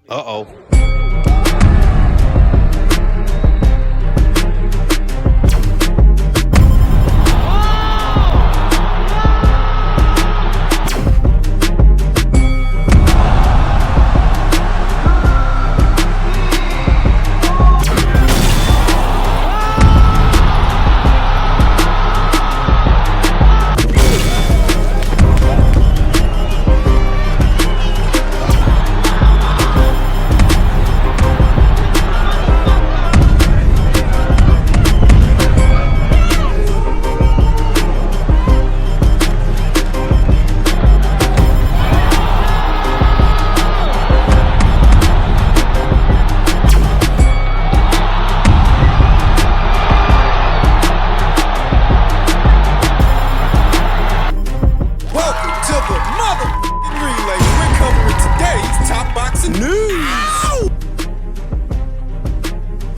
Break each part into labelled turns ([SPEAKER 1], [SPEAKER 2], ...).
[SPEAKER 1] Uh-oh.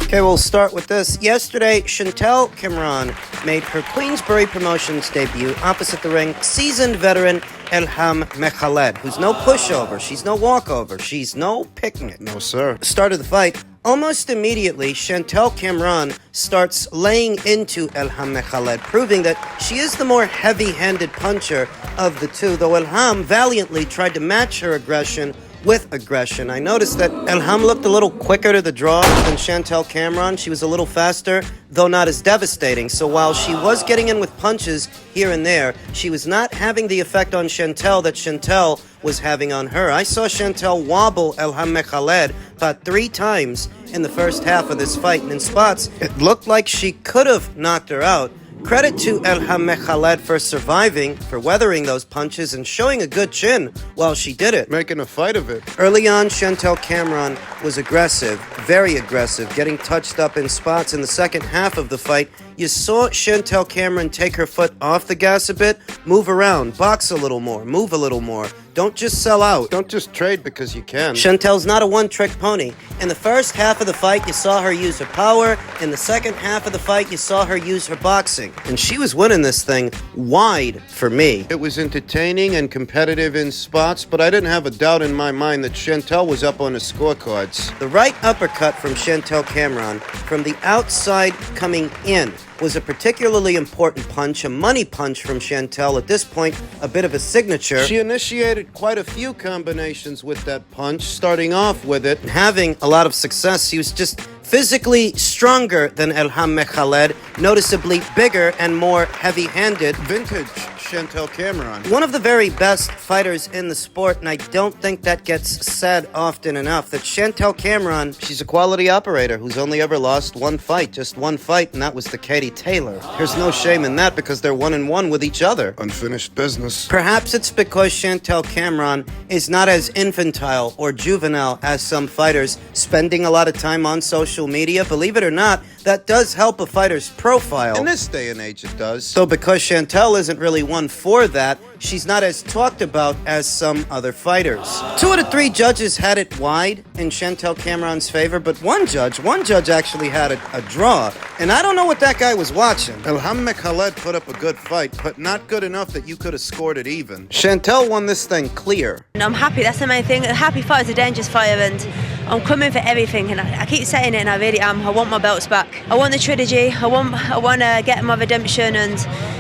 [SPEAKER 2] Okay, we'll start with this. Yesterday, Chantel Cameron made her Queensbury Promotions debut opposite the ring, seasoned veteran Ilham Mekhaled, who's no pushover, she's no walkover, she's no picnic.
[SPEAKER 1] No, sir.
[SPEAKER 2] Start of the fight, almost immediately, Chantel Cameron starts laying into Ilham Mekhaled, proving that she is the more heavy-handed puncher of the two, though Ilham valiantly tried to match her aggression with aggression. I noticed that Ilham looked a little quicker to the draw than Chantel Cameron. She was a little faster, though not as devastating. So while she was getting in with punches here and there, she was not having the effect on Chantel that Chantel was having on her. I saw Chantel wobble Ilham Mekhaled about 3 times in the first half of this fight, and in spots, it looked like she could have knocked her out. Credit to Ilham Mekhaled for surviving, for weathering those punches and showing a good chin while she did it.
[SPEAKER 1] Making a fight of it.
[SPEAKER 2] Early on, Chantel Cameron was aggressive, very aggressive, getting touched up in spots. In the second half of the fight, you saw Chantel Cameron take her foot off the gas a bit, move around, box a little more, move a little more. Don't just sell out.
[SPEAKER 1] Don't just trade because you can.
[SPEAKER 2] Chantel's not a one-trick pony. In the first half of the fight, you saw her use her power. In the second half of the fight, you saw her use her boxing. And she was winning this thing wide for me.
[SPEAKER 1] It was entertaining and competitive in spots, but I didn't have a doubt in my mind that Chantel was up on the scorecards.
[SPEAKER 2] The right uppercut from Chantel Cameron, from the outside coming in, was a particularly important punch, a money punch from Chantel. At this point, a bit of a signature.
[SPEAKER 1] She initiated quite a few combinations with that punch, starting off with it.
[SPEAKER 2] Having a lot of success, she was just physically stronger than Ilham Mekhaled, noticeably bigger and more heavy-handed.
[SPEAKER 1] Vintage Chantel Cameron.
[SPEAKER 2] One of the very best fighters in the sport, and I don't think that gets said often enough, that Chantel Cameron, she's a quality operator who's only ever lost one fight, just one fight, and that was to Katie Taylor. There's no shame in that because they're 1-1 with each other.
[SPEAKER 1] Unfinished business.
[SPEAKER 2] Perhaps it's because Chantel Cameron is not as infantile or juvenile as some fighters, spending a lot of time on social media. Believe it or not, that does help a fighter's profile.
[SPEAKER 1] In this day and age, it does.
[SPEAKER 2] So because Chantel isn't really one for that, she's not as talked about as some other fighters. 2 out of 3 judges had it wide in Chantel Cameron's favor, but one judge actually had a draw, and I don't know what that guy was watching.
[SPEAKER 1] Ilham Mekhaled put up a good fight, but not good enough that you could have scored it even.
[SPEAKER 2] Chantel won this thing clear.
[SPEAKER 3] And I'm happy, that's the main thing. A happy fight is a dangerous fighter, and I'm coming for everything, and I keep saying it, and I really am. I want my belts back. I want the trilogy. I want to get my redemption and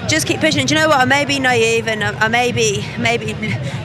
[SPEAKER 3] just keep pushing. Do you know what? I may be naive, and I may be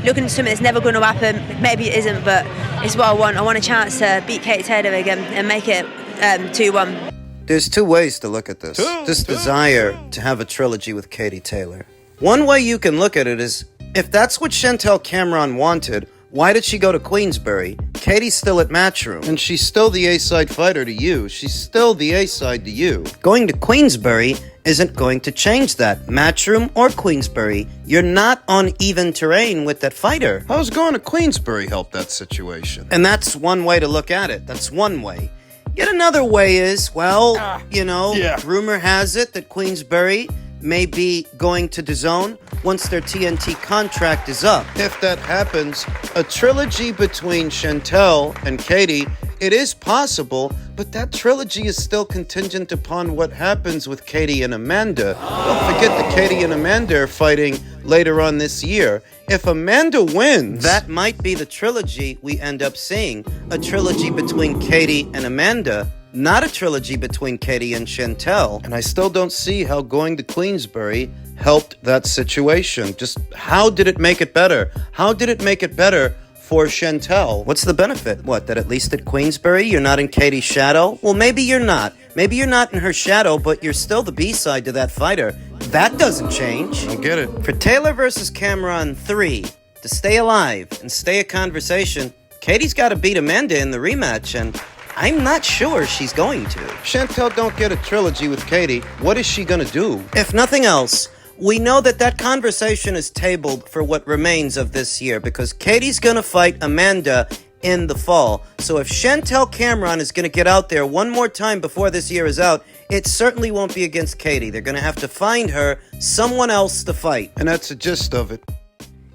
[SPEAKER 3] looking at something that's never going to happen. Maybe it isn't, but it's what I want. I want a chance to beat Katie Taylor again and make it 2-1.
[SPEAKER 2] There's 2 ways to look at this. This desire to have a trilogy with Katie Taylor. One way you can look at it is, if that's what Chantel Cameron wanted, why did she go to Queensbury? Katie's still at Matchroom.
[SPEAKER 1] And she's still the A-side fighter to you. She's still the A-side to you.
[SPEAKER 2] Going to Queensbury isn't going to change that. Matchroom or Queensbury, you're not on even terrain with that fighter.
[SPEAKER 1] How's going to Queensbury help that situation?
[SPEAKER 2] And that's one way to look at it. That's one way. Yet another way is, rumor has it that Queensbury may be going to DAZN once their TNT contract is up.
[SPEAKER 1] If that happens, a trilogy between Chantel and Katie, it is possible, but that trilogy is still contingent upon what happens with Katie and Amanda. Don't forget that Katie and Amanda are fighting later on this year. If Amanda wins...
[SPEAKER 2] That might be the trilogy we end up seeing. A trilogy between Katie and Amanda, not a trilogy between Katie and Chantel.
[SPEAKER 1] And I still don't see how going to Queensbury helped that situation. Just how did it make it better? How did it make it better for Chantel?
[SPEAKER 2] What's the benefit? What, that at least at Queensbury you're not in Katie's shadow? Well, maybe you're not. Maybe you're not in her shadow, but you're still the B-side to that fighter. That doesn't change.
[SPEAKER 1] I don't get it.
[SPEAKER 2] For Taylor versus Cameron 3, to stay alive and stay a conversation, Katie's got to beat Amanda in the rematch, and I'm not sure she's going to.
[SPEAKER 1] Chantel don't get a trilogy with Katie. What is she gonna do?
[SPEAKER 2] If nothing else, we know that conversation is tabled for what remains of this year, because Katie's gonna fight Amanda in the fall. So if Chantel Cameron is gonna get out there one more time before this year is out, it certainly won't be against Katie. They're gonna have to find her someone else to fight.
[SPEAKER 1] And that's the gist of it.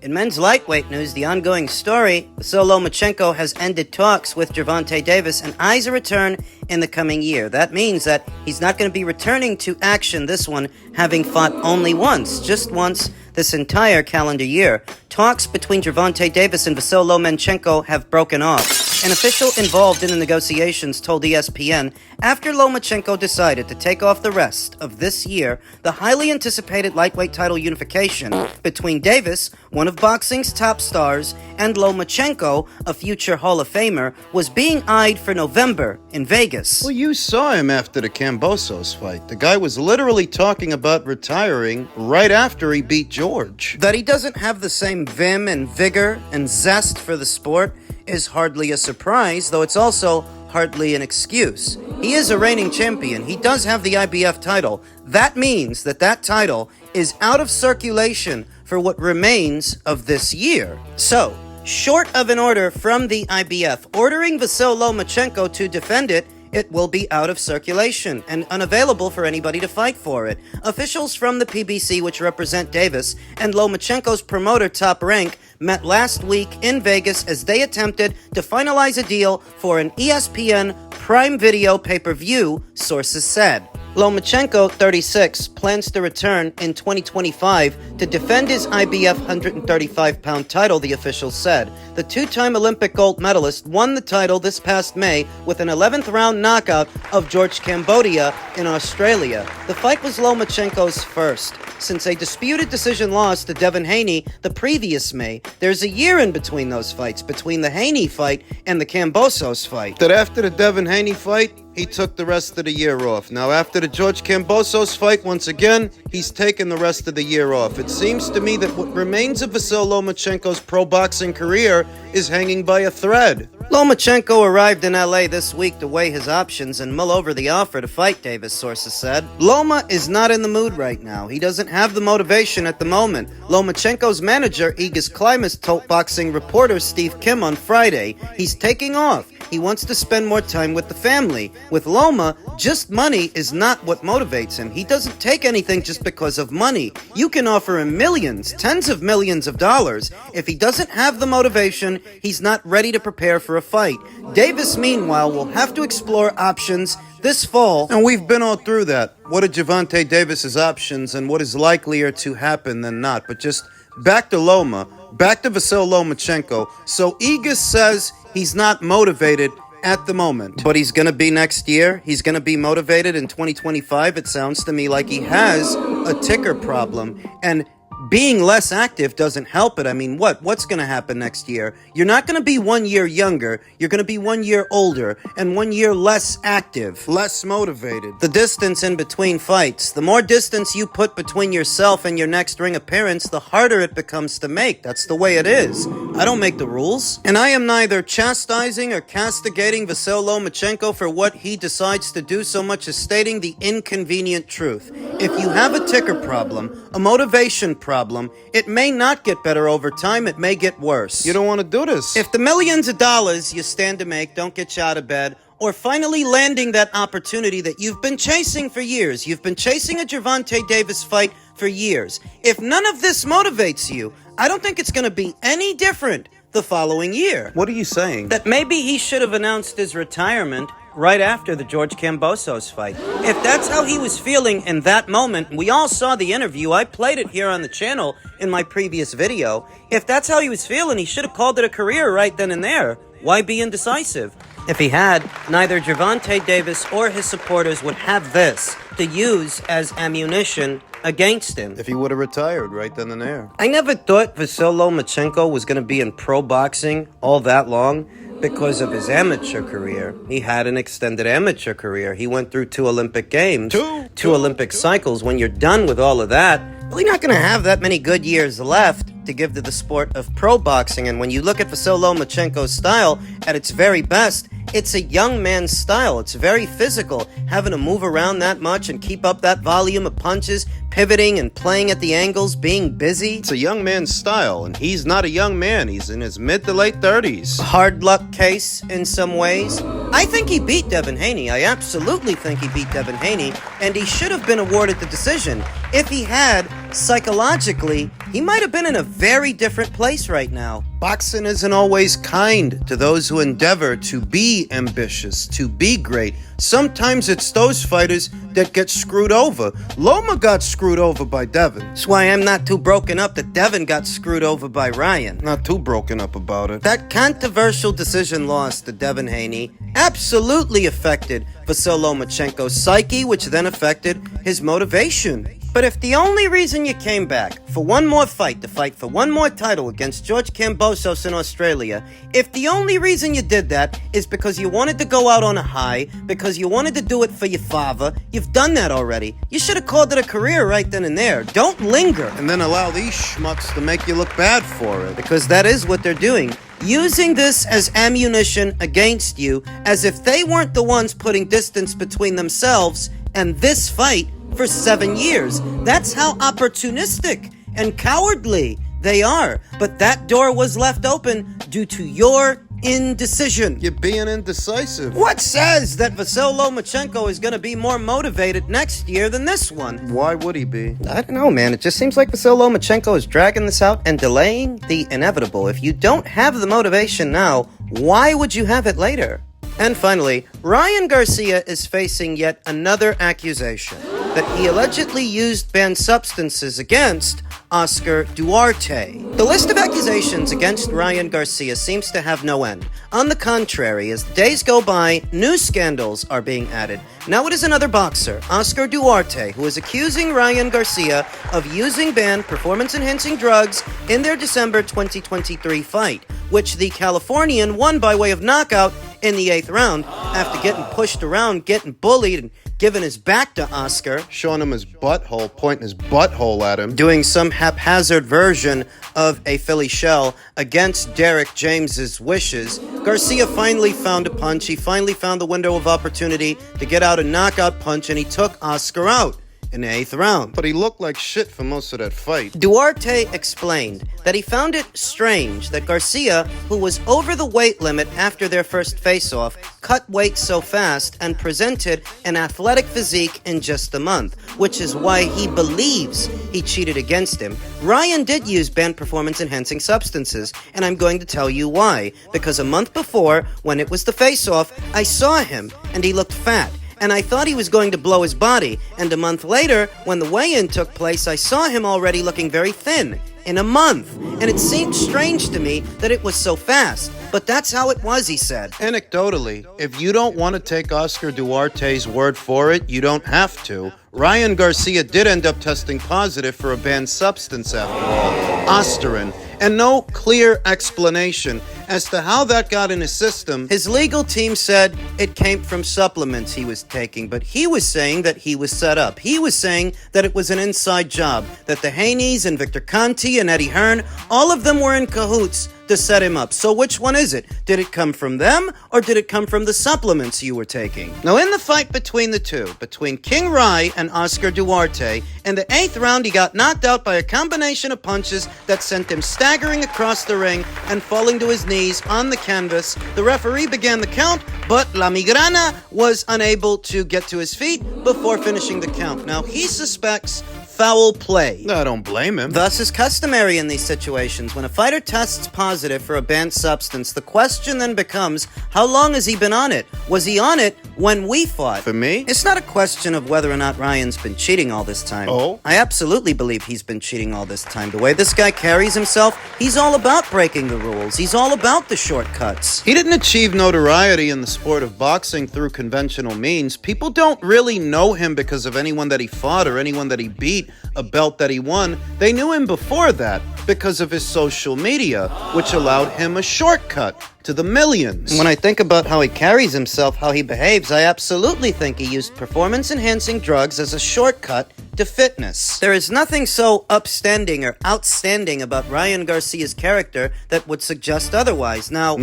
[SPEAKER 2] In men's lightweight news, the ongoing story, Lomachenko has ended talks with Duarte Davis and eyes a return in the coming year. That means that he's not going to be returning to action this one, having fought only once, just once, this entire calendar year. Talks between Duarte Davis and Lomachenko have broken off. An official involved in the negotiations told ESPN, after Lomachenko decided to take off the rest of this year, the highly anticipated lightweight title unification between Davis, one of boxing's top stars, and Lomachenko, a future Hall of Famer, was being eyed for November in Vegas.
[SPEAKER 1] Well, you saw him after the Cambosos fight. The guy was literally talking about retiring right after he beat George.
[SPEAKER 2] That he doesn't have the same vim and vigor and zest for the sport is hardly a surprise, though it's also hardly an excuse. He is a reigning champion. He does have the IBF title. That means that title is out of circulation for what remains of this year. So, short of an order from the IBF ordering Lomachenko to defend it, it will be out of circulation and unavailable for anybody to fight for it. Officials from the PBC, which represent Davis, and Lomachenko's promoter Top Rank met last week in Vegas as they attempted to finalize a deal for an ESPN Prime Video pay-per-view, sources said. Lomachenko, 36, plans to return in 2025 to defend his IBF 135-pound title, the officials said. The two-time Olympic gold medalist won the title this past May with an 11th-round knockout of George Cambodia in Australia. The fight was Lomachenko's first, since a disputed decision loss to Devin Haney the previous May. There's a year in between those fights, between the Haney fight and the Cambosos fight.
[SPEAKER 1] That after the Devin Haney fight, he took the rest of the year off. Now, after the George Cambosos fight, once again, he's taken the rest of the year off. It seems to me that what remains of Lomachenko's pro boxing career is hanging by a thread.
[SPEAKER 2] Lomachenko arrived in LA this week to weigh his options and mull over the offer to fight, Davis, sources said. Loma is not in the mood right now. He doesn't have the motivation at the moment. Lomachenko's manager, Aegis Klimas, told boxing reporter Steve Kim on Friday, he's taking off. He wants to spend more time with the family. With Loma, just money is not what motivates him. He doesn't take anything just because of money. You can offer him millions, tens of millions of dollars. If he doesn't have the motivation, he's not ready to prepare for a fight. Davis, meanwhile, will have to explore options this fall.
[SPEAKER 1] And we've been all through that. What are Duarte Davis's options and what is likelier to happen than not? But just back to Loma, back to Lomachenko. So Aegis says he's not motivated at the moment.
[SPEAKER 2] But he's going to be next year. He's going to be motivated in 2025. It sounds to me like he has a ticker problem. And being less active doesn't help it. I mean, what's going to happen next year? You're not going to be 1 year younger. You're going to be 1 year older and 1 year less active.
[SPEAKER 1] Less motivated.
[SPEAKER 2] The distance in between fights. The more distance you put between yourself and your next ring appearance, the harder it becomes to make. That's the way it is. I don't make the rules. And I am neither chastising or castigating Lomachenko for what he decides to do so much as stating the inconvenient truth. If you have a ticker problem, a motivation problem, it may not get better over time, it may get worse.
[SPEAKER 1] You don't want to do this.
[SPEAKER 2] If the millions of dollars you stand to make don't get you out of bed, or finally landing that opportunity that you've been chasing for years, you've been chasing a Duarte Davis fight for years, if none of this motivates you, I don't think it's going to be any different the following year.
[SPEAKER 1] What are you saying?
[SPEAKER 2] That maybe he should have announced his retirement right after the George Kambosos fight. If that's how he was feeling in that moment, we all saw the interview, I played it here on the channel in my previous video. If that's how he was feeling, he should have called it a career right then and there. Why be indecisive? If he had, neither Gervonta Davis or his supporters would have this to use as ammunition against him.
[SPEAKER 1] If he would have retired right then and there.
[SPEAKER 2] I never thought Vasyl Lomachenko was going to be in pro boxing all that long because of his amateur career. He had an extended amateur career. He went through 2 Olympic Games, two Olympic cycles. When you're done with all of that, well, you're not going to have that many good years left to give to the sport of pro boxing. And when you look at Vasyl Lomachenko's style at its very best, it's a young man's style. It's very physical, having to move around that much and keep up that volume of punches, pivoting and playing at the angles, being busy.
[SPEAKER 1] It's a young man's style, and he's not a young man. He's in his mid to late 30s.
[SPEAKER 2] Hard luck case in some ways. I think he beat Devin Haney. I absolutely think he beat Devin Haney, and he should have been awarded the decision. If he had, psychologically, he might have been in a very different place right now.
[SPEAKER 1] Boxing isn't always kind to those who endeavor to be ambitious, to be great. Sometimes it's those fighters that get screwed over. Loma got screwed over by Devin.
[SPEAKER 2] That's why I'm not too broken up that Devin got screwed over by Ryan.
[SPEAKER 1] Not too broken up about it.
[SPEAKER 2] That controversial decision loss to Devin Haney absolutely affected Vasyl Lomachenko's psyche, which then affected his motivation. But if the only reason you came back for one more fight, to fight for one more title against George Kambosos in Australia, if the only reason you did that is because you wanted to go out on a high, because you wanted to do it for your father, you've done that already. You should have called it a career right then and there. Don't linger.
[SPEAKER 1] And then allow these schmucks to make you look bad for it.
[SPEAKER 2] Because that is what they're doing. Using this as ammunition against you, as if they weren't the ones putting distance between themselves and this fight for 7 years. That's how opportunistic and cowardly they are. But that door was left open due to your indecision.
[SPEAKER 1] You're being indecisive.
[SPEAKER 2] What says that Vasyl Lomachenko is going to be more motivated next year than this one?
[SPEAKER 1] Why would he be?
[SPEAKER 2] I don't know, man. It just seems like Vasyl Lomachenko is dragging this out and delaying the inevitable. If you don't have the motivation now, why would you have it later? And finally, Ryan Garcia is facing yet another accusation that he allegedly used banned substances against Oscar Duarte. The list of accusations against Ryan Garcia seems to have no end. On the contrary, as the days go by, new scandals are being added. Now it is another boxer, Oscar Duarte, who is accusing Ryan Garcia of using banned performance-enhancing drugs in their December 2023 fight, which the Californian won by way of knockout in the 8th round after getting pushed around, getting bullied, and giving his back to Oscar.
[SPEAKER 1] Showing him his butthole, pointing his butthole at him.
[SPEAKER 2] Doing some haphazard version of a Philly shell against Derek James's wishes. Garcia finally found a punch. He finally found the window of opportunity to get out a knockout punch, and he took Oscar out in the 8th round.
[SPEAKER 1] But he looked like shit for most of that fight.
[SPEAKER 2] Duarte explained that he found it strange that Garcia, who was over the weight limit after their first face-off, cut weight so fast and presented an athletic physique in just a month, which is why he believes he cheated against him. Ryan did use banned performance-enhancing substances, and I'm going to tell you why. Because a month before, when it was the face-off, I saw him, and he looked fat. And I thought he was going to blow his body. And a month later, when the weigh-in took place, I saw him already looking very thin. In a month. And it seemed strange to me that it was so fast. But that's how it was, he said.
[SPEAKER 1] Anecdotally, if you don't want to take Oscar Duarte's word for it, you don't have to. Ryan Garcia did end up testing positive for a banned substance after all, Osterin, and no clear explanation as to how that got in his system.
[SPEAKER 2] His legal team said it came from supplements he was taking, but he was saying that he was set up. He was saying that it was an inside job, that the Haneys and Victor Conti and Eddie Hearn, all of them were in cahoots to set him up. So which one is it? Did it come from them, or did it come from the supplements you were taking? Now, in the fight between the two, between King Rai and Oscar Duarte, in the 8th round he got knocked out by a combination of punches that sent him staggering across the ring and falling to his knees on the canvas. The referee began the count, but La Migrana was unable to get to his feet before finishing the count. Now, he suspects foul play.
[SPEAKER 1] I don't blame him.
[SPEAKER 2] Thus is customary in these situations. When a fighter tests positive for a banned substance, the question then becomes, how long has he been on it? Was he on it when we fought?
[SPEAKER 1] For me?
[SPEAKER 2] It's not a question of whether or not Ryan's been cheating all this time.
[SPEAKER 1] Oh?
[SPEAKER 2] I absolutely believe he's been cheating all this time. The way this guy carries himself, he's all about breaking the rules. He's all about the shortcuts.
[SPEAKER 1] He didn't achieve notoriety in the sport of boxing through conventional means. People don't really know him because of anyone that he fought or anyone that he beat, a belt that he won. They knew him before that because of his social media, which allowed him a shortcut to the millions.
[SPEAKER 2] When I think about how he carries himself, how he behaves, I absolutely think he used performance-enhancing drugs as a shortcut to fitness. There is nothing so upstanding or outstanding about Ryan Garcia's character that would suggest otherwise. Now,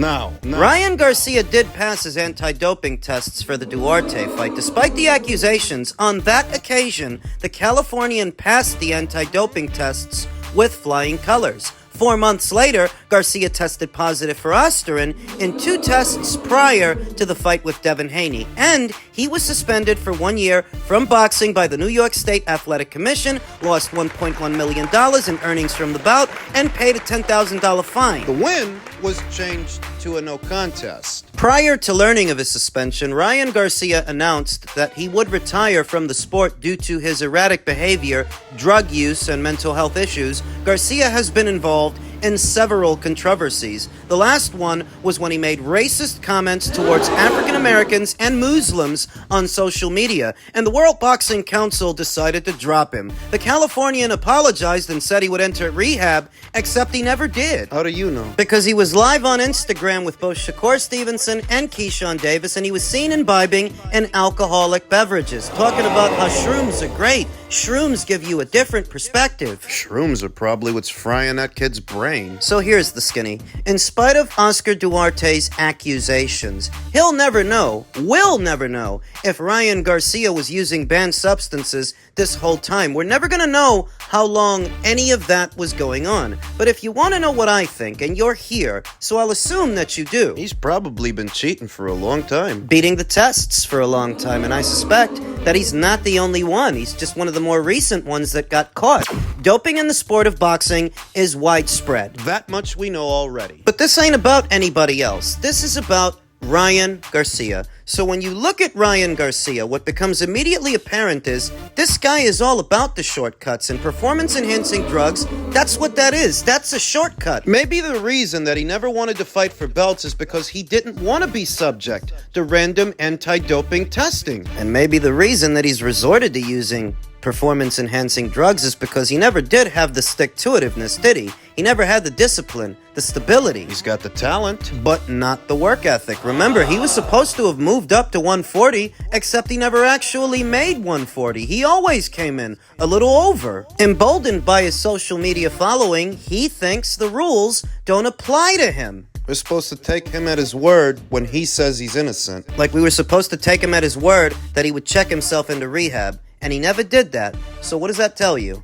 [SPEAKER 2] Ryan Garcia did pass his anti-doping tests for the Duarte fight. Despite the accusations, on that occasion, the Californian passed the anti-doping tests with flying colors. 4 months later, Garcia tested positive for Osterin in 2 tests prior to the fight with Devin Haney, and he was suspended for 1 year from boxing by the New York State Athletic Commission, lost $1.1 million in earnings from the bout, and paid a $10,000 fine.
[SPEAKER 1] The win was changed to a no contest.
[SPEAKER 2] Prior to learning of his suspension, Ryan Garcia announced that he would retire from the sport due to his erratic behavior, drug use, and mental health issues. Garcia has been involved in several controversies. The last one was when he made racist comments towards African Americans and Muslims on social media, and the World Boxing Council decided to drop him. The Californian apologized and said he would enter rehab, except he never did.
[SPEAKER 1] How do you know?
[SPEAKER 2] Because he was live on Instagram with both Shakur Stevenson and Keyshawn Davis, and he was seen imbibing in alcoholic beverages, talking about how shrooms are great. Shrooms give you a different perspective.
[SPEAKER 1] Shrooms are probably what's frying that kid's brain.
[SPEAKER 2] So here's the skinny. In spite of Oscar Duarte's accusations, he'll never know, will never know, if Ryan Garcia was using banned substances this whole time. We're never gonna know how long any of that was going on. But if you want to know what I think, and you're here, so I'll assume that you do.
[SPEAKER 1] He's probably been cheating for a long time.
[SPEAKER 2] Beating the tests for a long time, and I suspect that he's not the only one. He's just one of the more recent ones that got caught. Doping in the sport of boxing is widespread.
[SPEAKER 1] That much we know already.
[SPEAKER 2] But this ain't about anybody else. This is about Ryan Garcia. So when you look at Ryan Garcia, what becomes immediately apparent is this guy is all about the shortcuts, and performance-enhancing drugs, that's what that is. That's a shortcut.
[SPEAKER 1] Maybe the reason that he never wanted to fight for belts is because he didn't want to be subject to random anti-doping testing.
[SPEAKER 2] And maybe the reason that he's resorted to using performance-enhancing drugs is because he never did have the stick-to-itiveness, did he? He never had the discipline, the stability.
[SPEAKER 1] He's got the talent,
[SPEAKER 2] but not the work ethic. Remember, he was supposed to have moved up to 140, except he never actually made 140. He always came in a little over. Emboldened by his social media following, he thinks the rules don't apply to him.
[SPEAKER 1] We're supposed to take him at his word when he says he's innocent.
[SPEAKER 2] Like we were supposed to take him at his word that he would check himself into rehab, and he never did that. So what does that tell you?